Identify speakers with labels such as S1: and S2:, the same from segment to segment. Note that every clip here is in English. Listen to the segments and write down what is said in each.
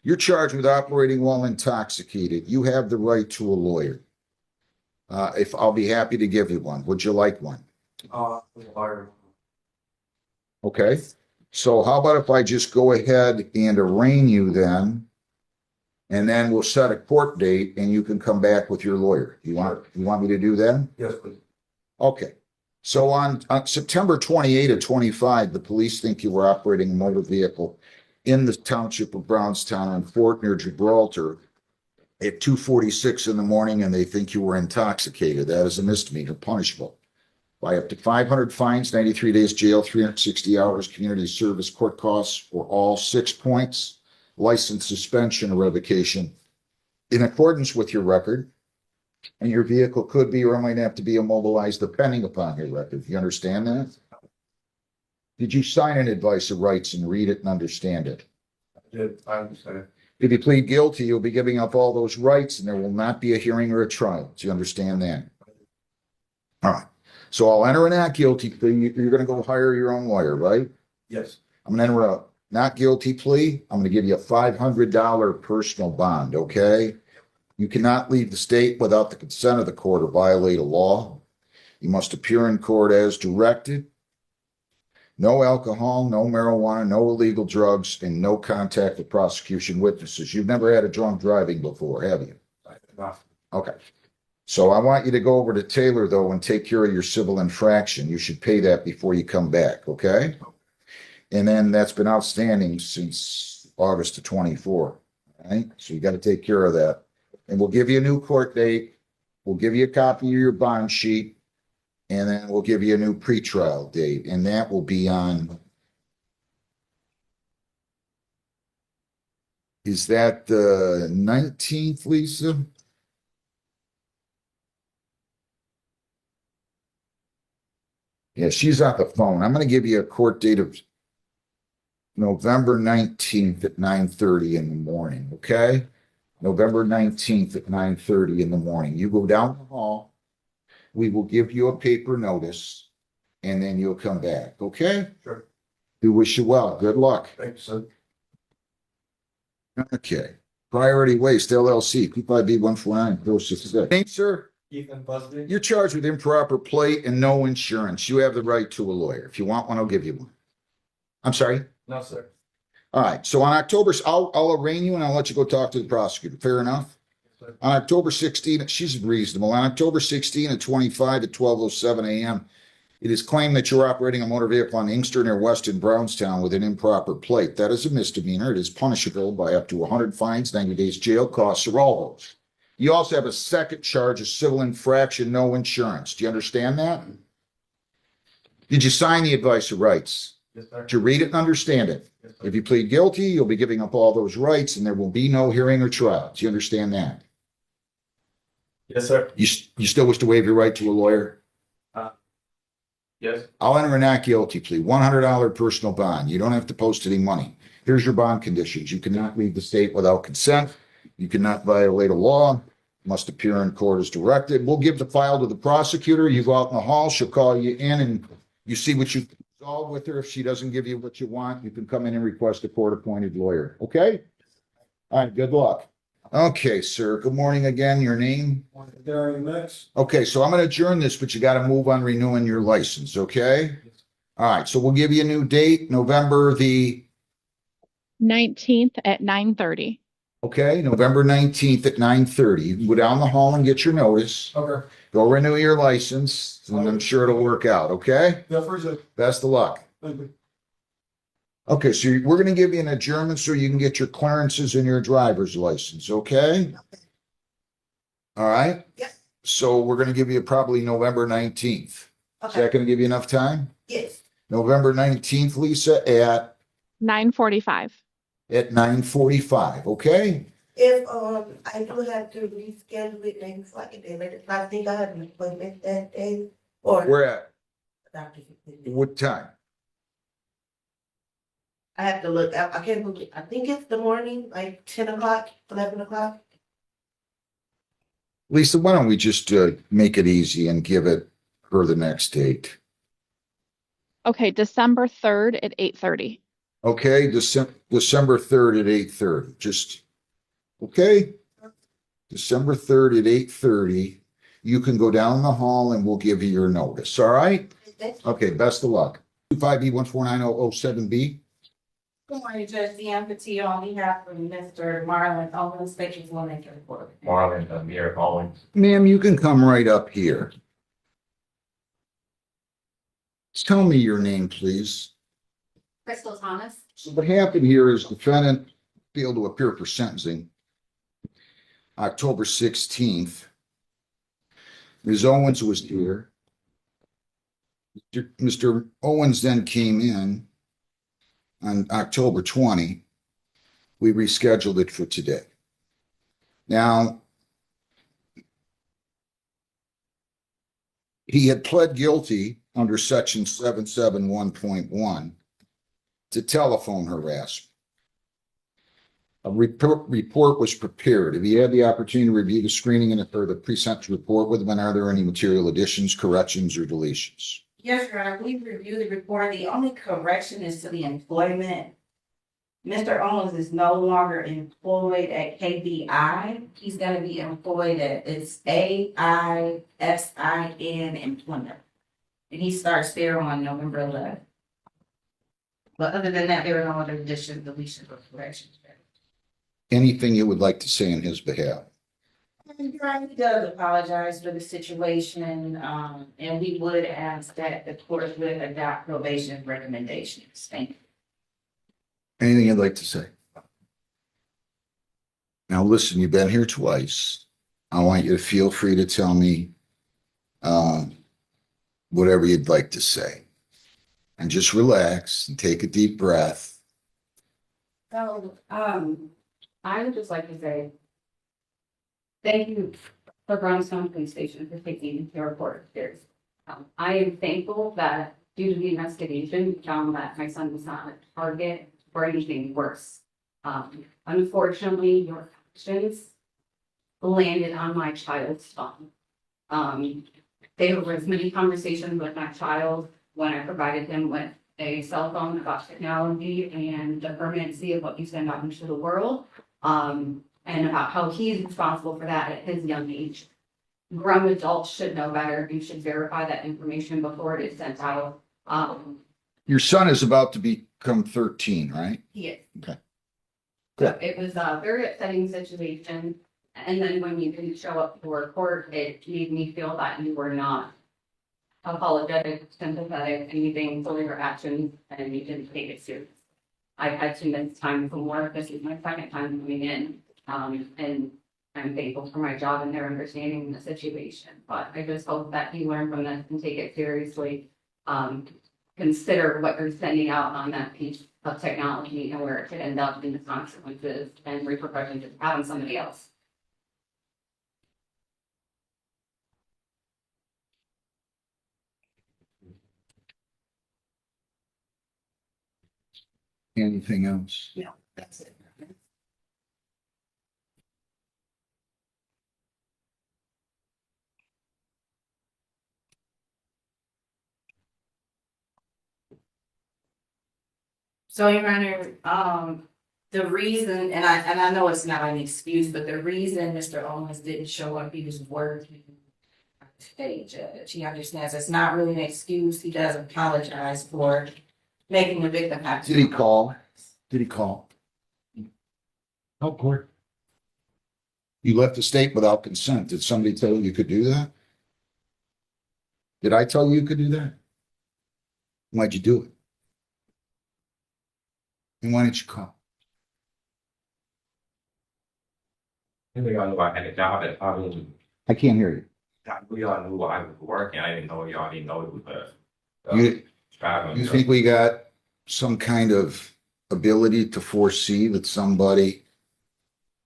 S1: You're charged with operating while intoxicated. You have the right to a lawyer. If I'll be happy to give you one. Would you like one?
S2: Lawyer.
S1: Okay. So how about if I just go ahead and arraign you then, and then we'll set a court date and you can come back with your lawyer. You want me to do that?
S2: Yes, please.
S1: Okay. So on September 28 of 25, the police think you were operating a motor vehicle in the township of Brownstown on Fort near Gibraltar at 2:46 in the morning, and they think you were intoxicated. That is a misdemeanor, punishable by up to 500 fines, 93 days jail, 360 hours community service, court costs for all 6 points, license suspension or revocation in accordance with your record. And your vehicle could be or might have to be immobilized depending upon your record. You understand that? Did you sign an advice of rights and read it and understand it?
S2: I did. I understand.
S1: If you plead guilty, you'll be giving up all those rights and there will not be a hearing or a trial. Do you understand that? All right. So I'll enter a not guilty plea. You're going to go hire your own lawyer, right?
S2: Yes.
S1: I'm going to enter a not guilty plea. I'm going to give you a $500 personal bond, okay? You cannot leave the state without the consent of the court or violate a law. You must appear in court as directed. No alcohol, no marijuana, no illegal drugs, and no contact with prosecution witnesses. You've never had a drunk driving before, have you?
S2: I did not.
S1: Okay. So I want you to go over to Taylor, though, and take care of your civil infraction. You should pay that before you come back, okay? And then that's been outstanding since August of 24, all right? So you got to take care of that. And we'll give you a new court date. We'll give you a copy of your bond sheet. And then we'll give you a new pretrial date. And that will be on, is that the 19th, Lisa? Yeah, she's on the phone. I'm going to give you a court date of November 19th at 9:30 in the morning, okay? November 19th at 9:30 in the morning. You go down the hall. We will give you a paper notice, and then you'll come back, okay?
S2: Sure.
S1: We wish you well. Good luck.
S2: Thank you, sir.
S1: Okay. Priority Waste LLC, PIB 149, 066. Thanks, sir.
S2: Ethan Busby.
S1: You're charged with improper plate and no insurance. You have the right to a lawyer. If you want one, I'll give you one. I'm sorry?
S2: No, sir.
S1: All right. So on October, I'll arraign you and I'll let you go talk to the prosecutor. Fair enough?
S2: Yes, sir.
S1: On October 16, she's reasonable. On October 16 at 25 at 12:07 a.m., it is claimed that you're operating a motor vehicle on Inkster near Weston Brownstown with an improper plate. That is a misdemeanor. It is punishable by up to 100 fines, 90 days jail, costs are all those. You also have a second charge of civil infraction, no insurance. Do you understand that? Did you sign the advice of rights?
S2: Yes, sir.
S1: Did you read it and understand it?
S2: Yes, sir.
S1: If you plead guilty, you'll be giving up all those rights and there will be no hearing or trial. Do you understand that?
S2: Yes, sir.
S1: You still wish to waive your right to a lawyer?
S2: Yes.
S1: I'll enter a not guilty plea, $100 personal bond. You don't have to post any money. Here's your bond conditions. You cannot leave the state without consent. You cannot violate a law. Must appear in court as directed. We'll give the file to the prosecutor. You go out in the hall. She'll call you in and you see what you resolve with her. If she doesn't give you what you want, you can come in and request a court-appointed lawyer. Okay? All right. Good luck. Okay, sir. Good morning again. Your name?
S2: Darren Mix.
S1: Okay, so I'm going to adjourn this, but you got to move on renewing your license, okay? All right, so we'll give you a new date, November the,
S3: 19th at 9:30.
S1: okay, November 19th at 9:30. You can go down the hall and get your notice.
S2: Okay.
S1: Go renew your license, and I'm sure it'll work out, okay?
S2: Yeah, for sure.
S1: Best of luck.
S2: Thank you.
S1: Okay, so we're going to give you an adjournment so you can get your clearances and your driver's license, okay? All right?
S4: Yes.
S1: So we're going to give you probably November 19th. Is
S4: Okay,
S1: that going to give you enough time?
S4: yes,
S1: November 19th, Lisa, at
S3: 9:45.
S1: 9:45, okay?
S4: if, I do have to reschedule it maybe so I can do it, I think I have an appointment that day, or.
S1: We're at
S4: Doctor.
S1: what time?
S4: I have to look, I can't believe, I think it's the morning, like 10 o'clock, 11 o'clock.
S1: Lisa, why don't we just make it easy and give it her the next date?
S3: Okay, December 3rd at 8:30.
S1: Okay, December 3rd at 8:30, just, okay? December 3rd at 8:30. You can go down the hall and we'll give you your notice, all right? Okay, best of luck. 25B149007B.
S5: Good morning, Judge Deanne Petit, on behalf of Mr. Marlon Owens, Special Woman Report.
S2: Marlon, Amir Owens.
S1: Ma'am, you can come right up here. Tell me your name, please.
S5: Crystal Thomas.
S1: So what happened here is defendant failed to appear for sentencing October 16th. Ms. Owens was here. Mr. Owens then came in on October 20. We rescheduled it for today. Now, he had pled guilty under section 771.1 to telephone harassment. A report was prepared. Have you had the opportunity to review the screening and or the pre-sentence report with them? And are there any material additions, corrections, or deletions?
S5: Yes, Your Honor, we reviewed the report. The only correction is to the employment. Mr. Owens is no longer employed at KBI. He's gonna be employed at, it's AISIN Employment. And he starts there on November 11th. But other than that, there are no other additions, deletions, or corrections.
S1: Anything you would like to say in his behalf?
S5: He does apologize for the situation, and we would ask that the court would adopt probation recommendations. Thank you.
S1: Anything you'd like to say? Now, listen, you've been here twice. I want you to feel free to tell me whatever you'd like to say. And just relax and take a deep breath.
S5: So, I would just like to say, thank you for Brownstone Police Station for taking your report seriously. I am thankful that due to the investigation, we found that my son was not a target for anything worse. Unfortunately, your actions landed on my child's phone. There was many conversations with my child when I provided him with a cell phone about technology and the permanency of what you send out into the world. And about how he's responsible for that at his young age. Grown adults should know better. You should verify that information before it is sent out.
S1: Your son is about to become 13, right?
S5: He is.
S1: Okay.
S5: So it was a very upsetting situation. And then when you didn't show up for court, it made me feel that you were not apologetic, sympathetic, anything for your actions, and you didn't take it serious. I've had to miss time from work. This is my second time coming in. And I'm thankful for my job and their understanding the situation, but I just hope that you learn from this and take it seriously. Consider what you're sending out on that piece of technology and where it could end up in the consequences and repercussions of having somebody else.
S1: Anything else?
S5: No, that's it. So, Your Honor, the reason, and I know it's not an excuse, but the reason Mr. Owens didn't show up, he was working today, Judge. He understands it's not really an excuse. He does apologize for making the victim have to.
S1: Did he call? Did he call? Oh, court. You left the state without consent. Did somebody tell you you could do that? Did I tell you you could do that? Why'd you do it? And why didn't you call?
S2: I think I knew I had a job at
S1: I can't hear you.
S2: we all knew I was working. I didn't know y'all didn't know it was
S1: You,
S2: traveling.
S1: you think we got some kind of ability to foresee that somebody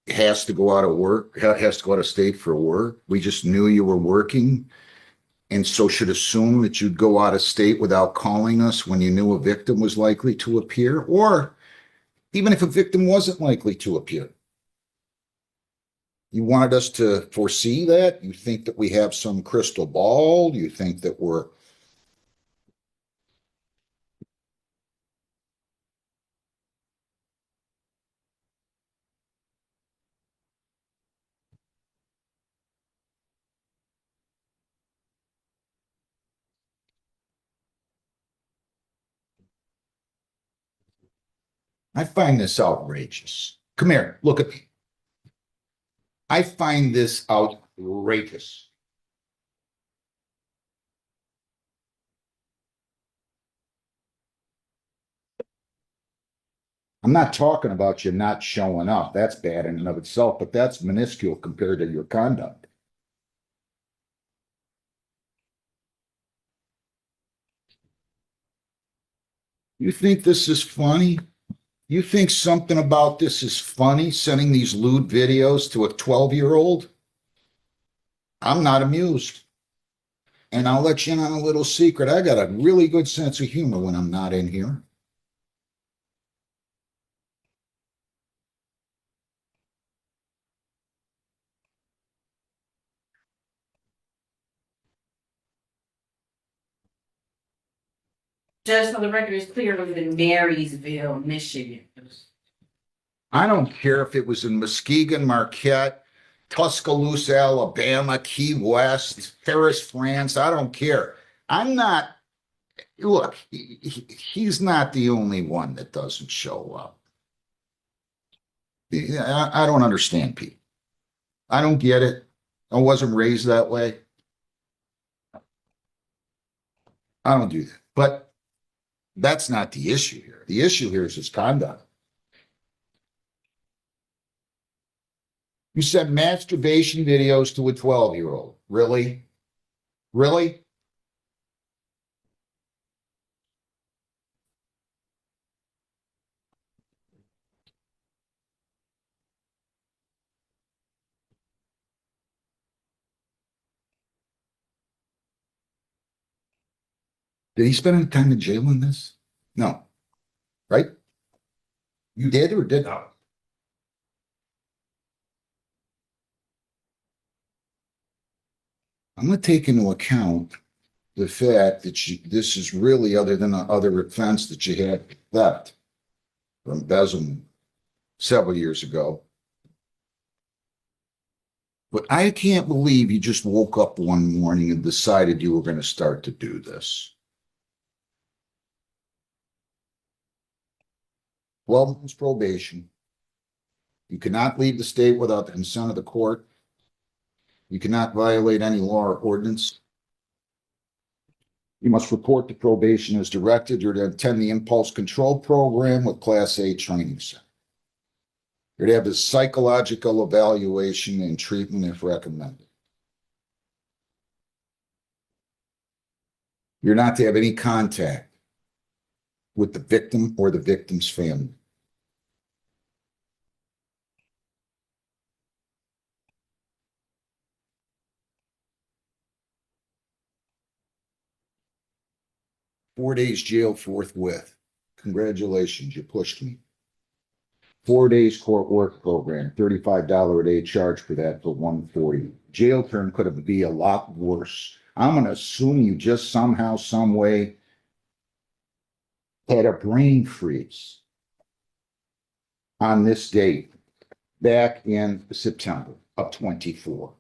S1: has to go out of work, has to go out of state for work? We just knew you were working and so should assume that you'd go out of state without calling us when you knew a victim was likely to appear, or even if a victim wasn't likely to appear. You wanted us to foresee that? You think that we have some crystal ball? You think that we're I find this outrageous. Come here, look at me. I find this outrageous. I'm not talking about you not showing up. That's bad in and of itself, but that's minuscule compared to your conduct. You think this is funny? You think something about this is funny, sending these lewd videos to a 12-year-old? I'm not amused. And I'll let you in on a little secret. I got a really good sense of humor when I'm not in here.
S6: Just for the record, it's clear it was in Marysville, Michigan.
S1: I don't care if it was in Muskegon, Marquette, Tuscaloosa, Alabama, Key West, Paris, France. I don't care. I'm not, look, he's not the only one that doesn't show up. I don't understand, Pete. I don't get it. I wasn't raised that way. I don't do that. But that's not the issue here. The issue here is his conduct. You sent masturbation videos to a 12-year-old. Really? Really? Did he spend any time in jail in this? No. Right? You did or did?
S2: No,
S1: I'm going to take into account the fact that this is really, other than the other offense that you had, theft or embezzlement several years ago. But I can't believe you just woke up one morning and decided you were going to start to do this. 12 months probation. You cannot leave the state without the consent of the court. You cannot violate any law or ordinance. You must report to probation as directed. You're to attend the impulse control program with Class A training center. You're to have a psychological evaluation and treatment if recommended. You're not to have any contact with the victim or the victim's family. Four days jail forthwith. Congratulations, you pushed me. 4 days court work program, $35 a day charge for that for 140. Jail term could have been a lot worse. I'm going to assume you just somehow, some way had a brain freeze on this date back in September of 24.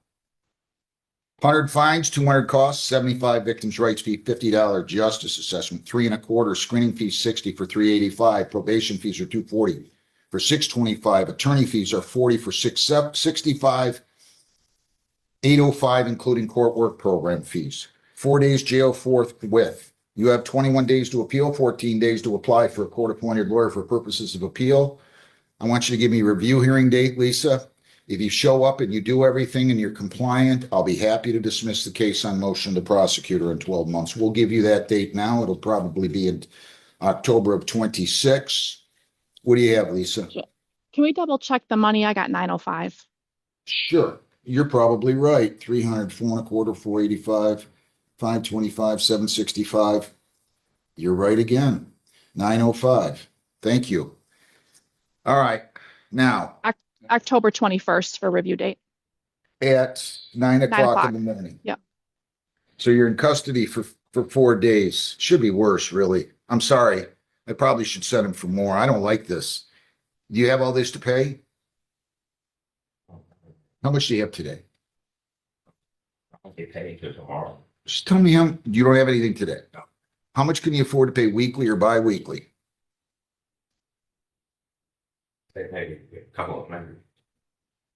S1: 100 fines, 200 costs, 75 victims' rights fee, $50 justice assessment, 3.25 screening fees, 60 for 385. Probation fees are 240 for 625. Attorney fees are 40 for 665. 805, including court work program fees. 4 days jail forthwith. You have 21 days to appeal, 14 days to apply for a court-appointed lawyer for purposes of appeal. I want you to give me a review hearing date, Lisa. If you show up and you do everything and you're compliant, I'll be happy to dismiss the case on motion of the prosecutor in 12 months. We'll give you that date now. It'll probably be in October of 26. What do you have, Lisa?
S3: Can we double check the money? I got 905.
S1: Sure. You're probably right. 300, 4.25, 485, 525, 765. You're right again. 905. Thank you. All right. Now,
S3: October 21st for review date.
S1: at 9 o'clock
S3: o'clock.
S1: in the morning.
S3: Yep.
S1: So you're in custody for 4 days. Should be worse, really. I'm sorry. I probably should send him for more. I don't like this. Do you have all this to pay? How much do you have today?
S2: I'll get paid till tomorrow.
S1: Just tell me how, you don't have anything today.
S2: No.
S1: How much can you afford to pay weekly or bi-weekly?
S2: Maybe a couple of them.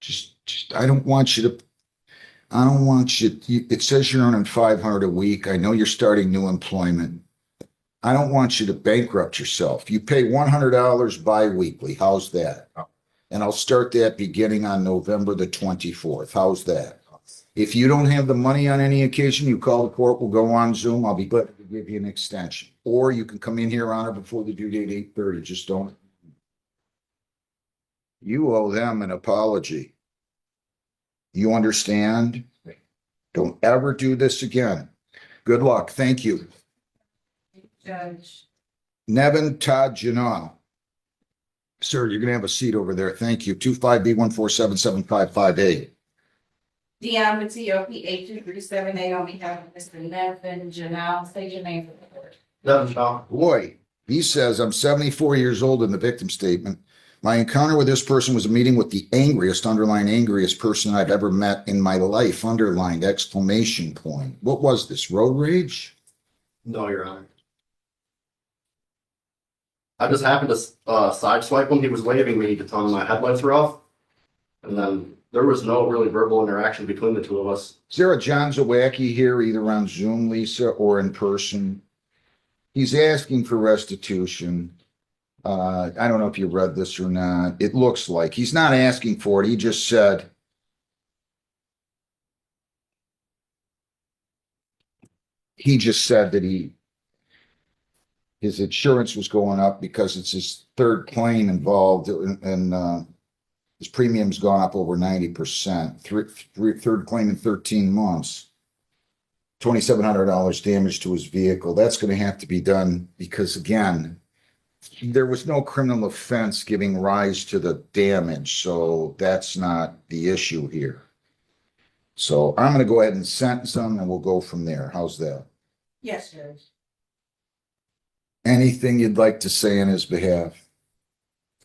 S1: Just, I don't want you to, I don't want it says you're earning 500 a week. I know you're starting new employment. I don't want you to bankrupt yourself. You pay $100 bi-weekly. How's that? And I'll start that beginning on November the 24th. How's that? If you don't have the money on any occasion, you call the court, we'll go on Zoom. I'll be glad to give you an extension. Or you can come in here on or before the due date, 8:30. Just don't. You owe them an apology. You understand? Don't ever do this again. Good luck. Thank you.
S6: Judge.
S1: Nevin Todd Janal. Sir, you're going to have a seat over there. Thank you. 25B1477558.
S6: Dion Matteo, PH 37A on behalf of Mr. Nevin Janelle. Say your name for the court.
S1: Boy, he says, I'm 74 years old in the victim statement. My encounter with this person was a meeting with the angriest, underlined angriest person I've ever met in my life, underlined exclamation point. What was this, road rage?
S7: No, Your Honor. I just happened to sideswipe him. He was waving me to tell him my headlights were off. And then there was no really verbal interaction between the two of us.
S1: Is there a John Zawacki here, either on Zoom, Lisa, or in person? He's asking for restitution. I don't know if you read this or not. It looks like he's not asking for it. He just said, that his insurance was going up because it's his third claim involved, and his premium's gone up over 90%. Third claim in 13 months. $2,700 damage to his vehicle. That's going to have to be done because, again, there was no criminal offense giving rise to the damage, so that's not the issue here. So I'm going to go ahead and sentence him, and we'll go from there. How's that?
S6: Yes, Judge.
S1: Anything you'd like to say in his behalf?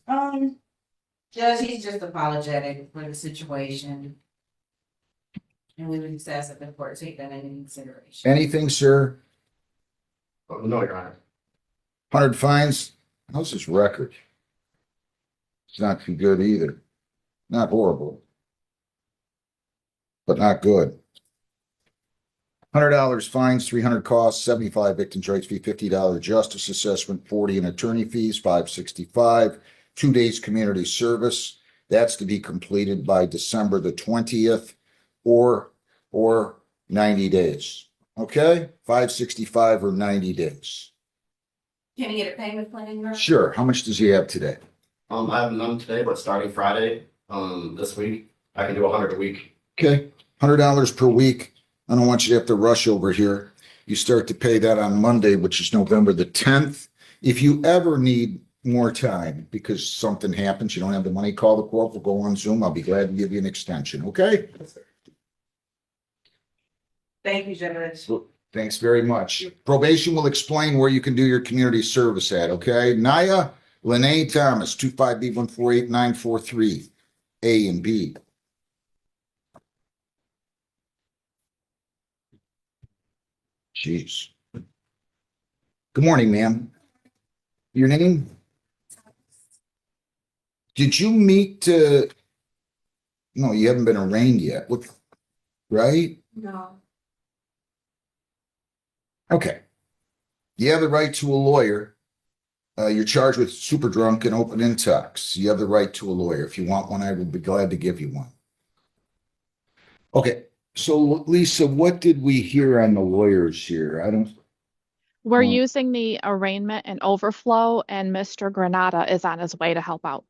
S6: Judge, he's just apologetic for the situation. And we would just ask that the court take that into consideration.
S1: Anything, sir?
S7: No, Your Honor.
S1: 100 fines? How's his record? It's not too good either. Not horrible, but not good. $100 fines, 300 costs, 75 victim's rights fee, $50 justice assessment, 40 in attorney fees, 565, 2 days community service. That's to be completed by December the 20th or 90 days. Okay? 565 or 90 days.
S6: Can he get a payment plan, Your Honor?
S1: Sure. How much does he have today?
S7: I have none today, but starting Friday, this week, I can do 100 a week.
S1: Okay. $100 per week. I don't want you to have to rush over here. You start to pay that on Monday, which is November the 10th. If you ever need more time because something happens, you don't have the money, call the court. We'll go on Zoom. I'll be glad to give you an extension. Okay?
S6: Thank you, Judge.
S1: Thanks very much. Probation will explain where you can do your community service at, okay? Naya Lene Thomas, 25B148943, A and B. Jeez. Good morning, ma'am. Your name? Did you meet, no, you haven't been arraigned yet, what, right?
S4: No.
S1: Okay. You have the right to a lawyer. You're charged with super drunk and open intox. You have the right to a lawyer. If you want one, I will be glad to give you one. Okay. So, Lisa, what did we hear on the lawyers here?
S3: We're
S1: Well-
S3: using the arraignment and overflow, and Mr. Granata is on his way to help out.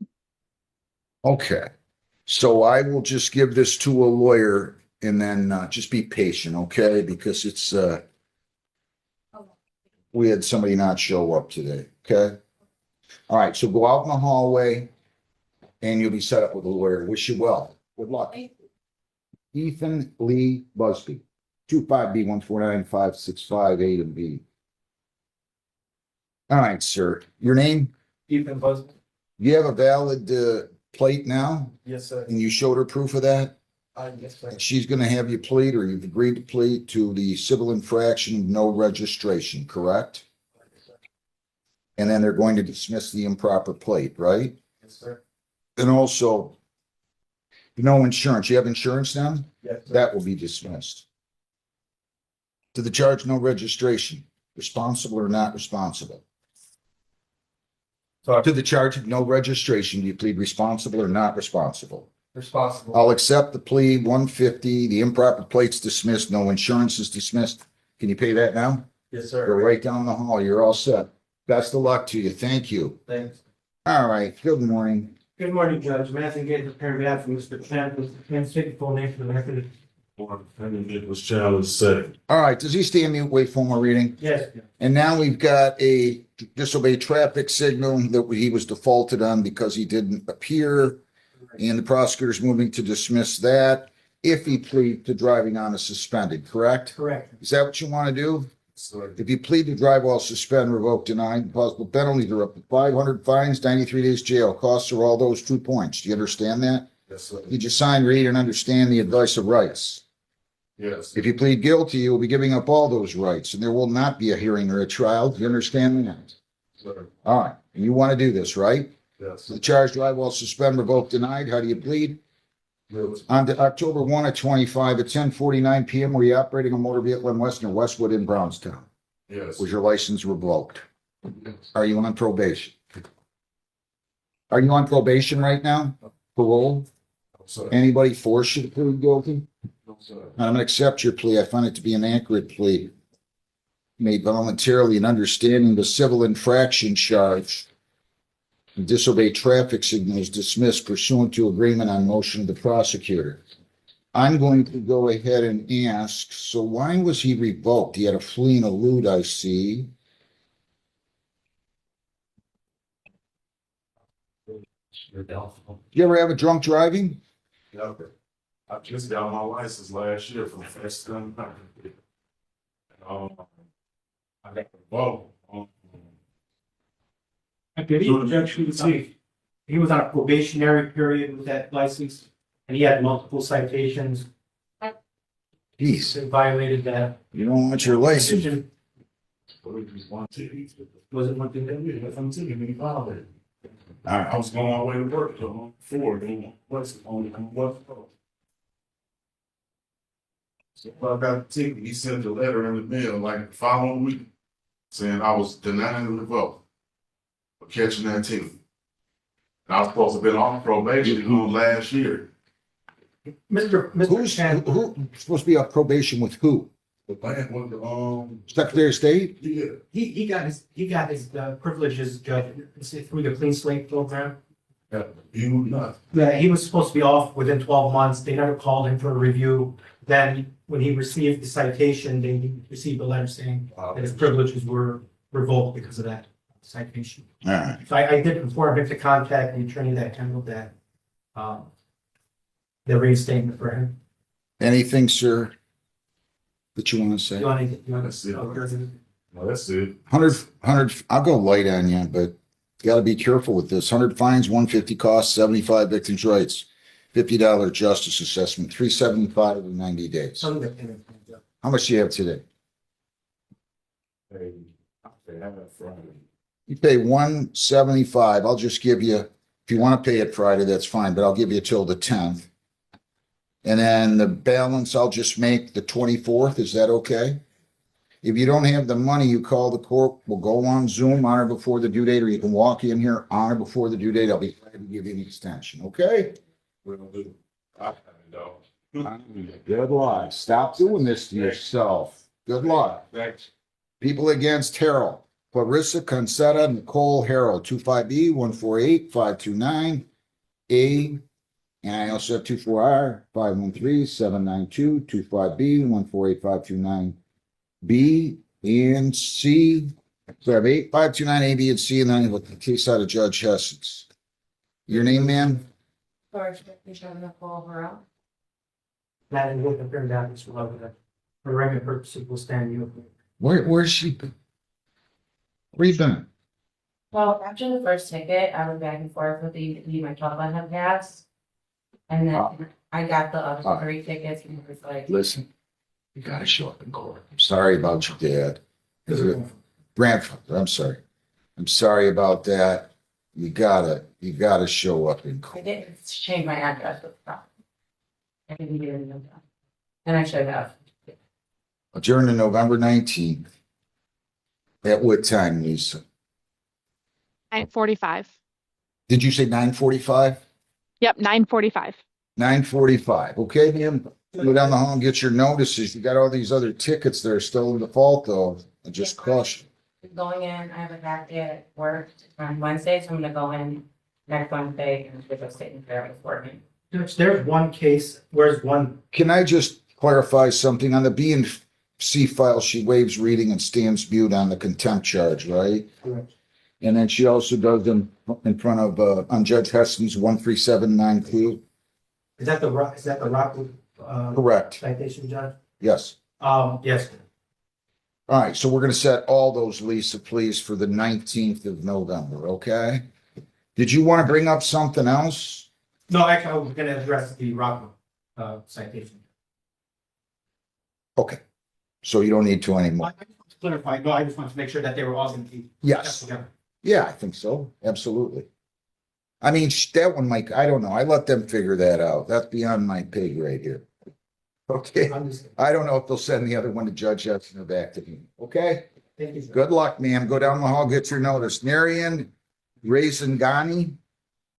S1: Okay. So I will just give this to a lawyer and then just be patient, okay? Because it's, we had somebody not show up today, okay? All right, so go out in the hallway and you'll be set up with a lawyer. Wish you well. Good luck. Ethan Lee Busby, 25B1495658 and B. All right, sir. Your name?
S8: Ethan Busby?
S1: You have a valid plate now?
S8: Yes, sir.
S1: And you showed her proof of that?
S8: Yes, sir.
S1: And she's going to have you plead, or you've agreed to plead to the civil infraction of no registration, correct?
S8: Yes, sir.
S1: And then they're going to dismiss the improper plate, right?
S8: Yes, sir.
S1: And also, no insurance. You have insurance now?
S8: Yes, sir.
S1: That will be dismissed. To the charge, no registration. Responsible or not responsible?
S8: So
S1: To the charge of no registration, do you plead responsible or not responsible?
S8: responsible.
S1: I'll accept the plea, 150, the improper plate's dismissed, no insurance is dismissed. Can you pay that now?
S8: Yes,
S1: Go
S8: sir.
S1: right down the hall. You're all set. Best of luck to you. Thank you.
S8: Thanks.
S1: All right. Good morning.
S9: Good morning, Judge. Matthew Gates, preparing behalf of Mr. Contempt. Can state the full name for the record?
S10: Nicholas Challenge second.
S1: All right. Does he stand mute? Wait for more reading.
S9: Yes.
S1: And now we've got a disobeyed traffic signal that he was defaulted on because he didn't appear. And the prosecutor's moving to dismiss that if he plead to driving on a suspended, correct?
S9: Correct.
S1: Is that what you want to do?
S10: Sir.
S1: If you plead to drive while suspended, revoked, denied, possible penalties are up to 500 fines, 93 days jail. Costs are all those 2 points. Do you understand that?
S10: Yes, sir.
S1: Did you sign, read, and understand the advice of rights?
S10: Yes.
S1: If you plead guilty, you will be giving up all those rights, and there will not be a hearing or a trial. Do you understand that?
S10: Sir.
S1: All right. You want to do this, right?
S10: Yes.
S1: The charge, drive while suspended, revoked, denied. How do you plead?
S10: Yes.
S1: On to October 1 of 25 at 10:49 p.m. Were you operating a motor vehicle in Western Westwood in Brownstown?
S10: Yes.
S1: Was your license revoked? Are you on probation? Are you on probation right now? Parole?
S10: No, sir.
S1: Anybody force you to plead guilty?
S10: No, sir.
S1: I'm going to accept your plea. I find it to be an accurate plea. Made voluntarily and understanding the civil infraction charge. Disobeyed traffic signals dismissed pursuant to agreement on motion of the prosecutor. I'm going to go ahead and ask, so why was he revoked? He had a flee and elude, I see. You ever have a drunk driving?
S10: Never. I just got my license last year for the first time. I got the vote.
S9: I believe, Judge, he was on a probationary period with that license, and he had multiple citations.
S1: Jeez,
S9: And violated that.
S1: you don't want your license.
S9: Decision.
S10: One ticket.
S9: Was it one thing that
S10: Yeah, I'm telling you, violated.
S1: All
S10: I
S1: right.
S10: was going all the way to work, so forward, and what's on what? So I got a ticket, he sent a letter in the mail like the following week saying I was denying the vote for catching that ticket. I was supposed to have been on probation last year.
S9: Mr.
S1: Who's
S9: Chan,
S1: who supposed to be on probation with who?
S10: The bank went to,
S1: Secretary of State?
S10: yeah,
S9: he got his privileges, Judge, through the Clean Slate program.
S10: he would not.
S9: That he was supposed to be off within 12 months. They never called him for a review. Then when he received the citation, they received a letter saying that his privileges were revoked because of that citation.
S1: All right.
S9: So I did inform him to contact the attorney that handled that, the reinstatement for him.
S1: Anything, sir, that you want to say?
S9: You want to?
S10: That's it. Well, that's it.
S1: 100, I'll go light on you, but got to be careful with this. 100 fines, 150 costs, 75 victims' rights, $50 justice assessment, 375 in 90 days.
S9: Something that.
S1: How much do you have today?
S10: Hey, they have it Friday.
S1: You pay 175. I'll just give you, if you want to pay it Friday, that's fine, but I'll give you till the 10th. And then the balance, I'll just make the 24th. Is that okay? If you don't have the money, you call the court. We'll go on Zoom, honor before the due date, or you can walk in here, honor before the due date. I'll be glad to give you an extension, okay?
S10: We're gonna do. I have it, dog.
S1: Good luck. Stop doing this to yourself. Good luck.
S10: Thanks.
S1: People against Harold. Clarissa Concetta, Nicole Harold, 25B, 148-529, A. And I also have 24R, 513-792, 25B, 148-529, B and C. So I have 8529 A, B, and C, and then I have a case out of Judge Hess's. Your name, ma'am?
S9: That and we'll compare that as well. For record purposes, we'll stand you.
S1: Where's she been? Where you been?
S11: Well, after the first ticket, I went back and forth with my 12 on him pass. And then I got the other 3 tickets and it was like,
S1: Listen, you gotta show up in court. I'm sorry about your dad. Grandfather, I'm sorry. I'm sorry about that. You gotta show up in
S11: I
S1: court.
S11: didn't change my address with stuff. I didn't get it. And I should have.
S1: Adjourned to November 19th. At what time, Lisa?
S3: 9:45.
S1: Did you say 9:45?
S3: Yep, 9:45.
S1: 9:45. Okay, ma'am. Go down the hall and get your notices. You got all these other tickets that are still in default though. I just caution.
S11: Going in, I have a half day at work on Wednesday, so I'm gonna go in next Wednesday and get those taken care of before me.
S9: There's one case, where's one,
S1: Can I just clarify something? On the B and C file, she waives reading and stands mute on the contempt charge, right?
S9: Correct.
S1: And then she also does them in front of, on Judge Heston's 13792.
S9: is that the Rockwood,
S1: Correct.
S9: citation, Judge?
S1: Yes.
S9: Yes.
S1: All right, so we're gonna set all those, Lisa, please, for the 19th of November, okay? Did you want to bring up something else?
S9: No, actually, I was gonna address the Rockwood, citation.
S1: Okay, so you don't need to
S9: I
S1: anymore.
S9: just want to clarify, no, I just wanted to make sure that they were all gonna be.
S1: Yes,
S9: together.
S1: yeah, I think so, absolutely. I mean, that one, Mike, I don't know, I let them figure that out. That's beyond my pay grade here. Okay,
S9: I'm just,
S1: I don't know if they'll send the other one to Judge Hudson or back to me, okay?
S9: thank you. Sir.
S1: Good luck, ma'am. Go down the hall, get your notice. Marion Raisingani,